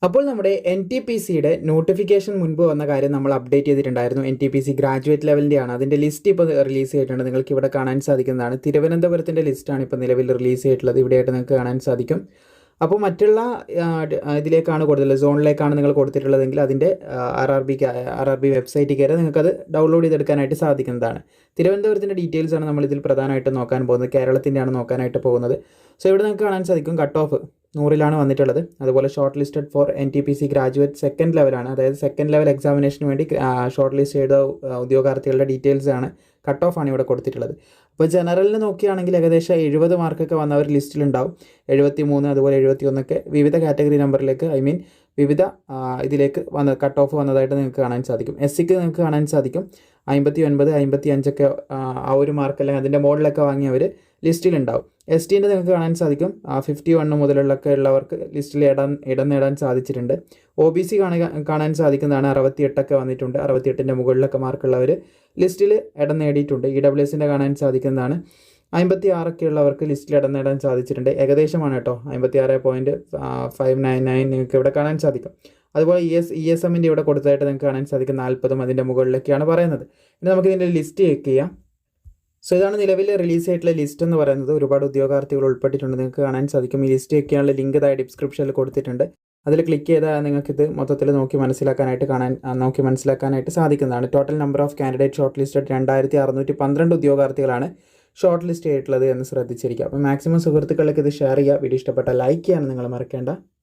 അപ്പോൾ നമ്മുടെ N T P സിയുടെ നോട്ടിഫിക്കേഷൻ മുൻപ് വന്ന കാര്യം നമ്മൾ അപ്ഡേറ്റ് ചെയ്തിട്ടുണ്ടായിരുന്നു. N T P C graduate ലെവലിൻ്റെയാണ്. അതിൻ്റെ ലിസ്റ്റ് ഇപ്പോൾ റിലീസ് ചെയ്തിട്ടുണ്ട്. നിങ്ങൾക്ക് ഇവിടെ കാണാൻ സാധിക്കുന്നതാണ്. തിരുവനന്തപുരത്തിൻ്റെ ലിസ്റ്റാണ് ഇപ്പോൾ നിലവിൽ റിലീസ് ചെയ്തിട്ടുള്ളത്. ഇവിടെയായിട്ട് നിങ്ങൾക്ക് കാണാൻ സാധിക്കും. അപ്പോൾ മറ്റുള്ള ഇതിലേക്കാണ് കൂടുതൽ സോണിലേക്കാണ് നിങ്ങൾ കൊടുത്തിട്ടുള്ളതെങ്കിൽ അതിൻ്റെ ആർ ആർ ബി വെബ്സൈറ്റിൽ കയറി നിങ്ങൾക്കത് ഡൗൺലോഡ് ചെയ്തെടുക്കാനായിട്ട് സാധിക്കുന്നതാണ്. തിരുവനന്തപുരത്തിൻ്റെ ഡീറ്റെയിൽസാണ് നമ്മളിതിൽ പ്രധാനമായിട്ട് നോക്കാൻ പോകുന്നത്. കേരളത്തിൻ്റെയാണ് നോക്കാനായിട്ട് പോകുന്നത്. സോ ഇവിടെ നിങ്ങൾക്ക് കാണാൻ സാധിക്കും കട്ട് ഓഫ് 100 വന്നിട്ടുള്ളത്. അതുപോലെ shortlisted for N T P C graduate second ലെവലാണ്. അതായത് സെക്കൻഡ് ലെവൽ എക്സാമിനേഷന് വേണ്ടി ഷോർട്ട് ലിസ്റ്റ് ചെയ്ത ഉദ്യോഗാർത്ഥികളുടെ ഡീറ്റെയിൽസ് ആണ്, കട്ട് ഓഫ് ആണ് ഇവിടെ കൊടുത്തിട്ടുള്ളത്. അപ്പോൾ ജനറലിന് നോക്കുകയാണെങ്കിൽ ഏകദേശം 70 മാർക്കൊക്കെ വന്നവർ ലിസ്റ്റിലുണ്ടാവും. 73 അതുപോലെ 71 വിവിധ കാറ്റഗറി നമ്പറിലേക്ക് വിവിധ ഇതിലേക്ക് കട്ട് ഓഫ് വന്നതായിട്ട് നിങ്ങൾക്ക് കാണാൻ സാധിക്കും. എസ് സിക്ക് നിങ്ങൾക്ക് കാണാൻ സാധിക്കും 59, 55 ആ ഒരു മാർക്ക് അല്ലെങ്കിൽ അതിൻ്റെ മുകളിലൊക്കെ വാങ്ങിയവർ ലിസ്റ്റിലുണ്ടാവും. എസ് ടീൻ്റെ നിങ്ങൾക്ക് കാണാൻ സാധിക്കും 51 മുതലുള്ളൊക്കെ ഉള്ളവർക്ക് ലിസ്റ്റിൽ ഇടം നേടാൻ സാധിച്ചിട്ടുണ്ട്. ഒ ബി സി കാണാൻ സാധിക്കുന്നതാണ് 68 വന്നിട്ടുണ്ട്. 68ൻ്റെ മുകളിലൊക്കെ മാർക്കുള്ളവർ ലിസ്റ്റിൽ ഇടം നേടിയിട്ടുണ്ട്. ഇ ഡബ്ല്യു എസിൻ്റെ കാണാൻ സാധിക്കുന്നതാണ് 56 ഉള്ളവർക്ക് ലിസ്റ്റിൽ ഇടം നേടാൻ സാധിച്ചിട്ടുണ്ട്. ഏകദേശമാണ് കേട്ടോ, 56.599 നിങ്ങൾക്ക് ഇവിടെ കാണാൻ സാധിക്കും. അതുപോലെ ഇ എസ് എമ്മിൻ്റെ ഇവിടെ കൊടുത്തതായിട്ട് നിങ്ങൾക്ക് കാണാൻ സാധിക്കും 40 അതിൻ്റെ മുകളിലൊക്കെയാണ് പറയുന്നത്. ഇനി നമുക്ക് ഇതിൻ്റെ ലിസ്റ്റ് ചെക്ക് ചെയ്യാം. സോ ഇതാണ് നിലവിൽ റിലീസ് ആയിട്ടുള്ള ലിസ്റ്റ് എന്ന് പറയുന്നത്. ഒരുപാട് ഉദ്യോഗാർത്ഥികൾ ഉൾപ്പെട്ടിട്ടുണ്ട്. നിങ്ങൾക്ക് കാണാൻ സാധിക്കും. ഈ ലിസ്റ്റ് ചെക്ക് ചെയ്യാനുള്ള ലിങ്ക് താഴെ ഡിസ്ക്രിപ്ഷനിൽ കൊടുത്തിട്ടുണ്ട്. അതിൽ ക്ലിക്ക് ചെയ്താൽ നിങ്ങൾക്കിത് മൊത്തത്തിൽ നോക്കി മനസ്സിലാക്കാനായിട്ട് സാധിക്കുന്നതാണ്. Total number of candidate shortlisted 2612 ഉദ്യോഗാർത്ഥികളാണ് ഷോർട്ട് ലിസ്റ്റ് ചെയ്തിട്ടുള്ളത് എന്ന് ശ്രദ്ധിച്ചിരിക്കുക. അപ്പോൾ മാക്സിമം സുഹൃത്തുക്കളിലേക്ക് ഇത് ഷെയർ ചെയ്യുക. വീഡിയോ ഇഷ്ടപ്പെട്ടാൽ ലൈക്ക് ചെയ്യാൻ നിങ്ങൾ മറക്കേണ്ട.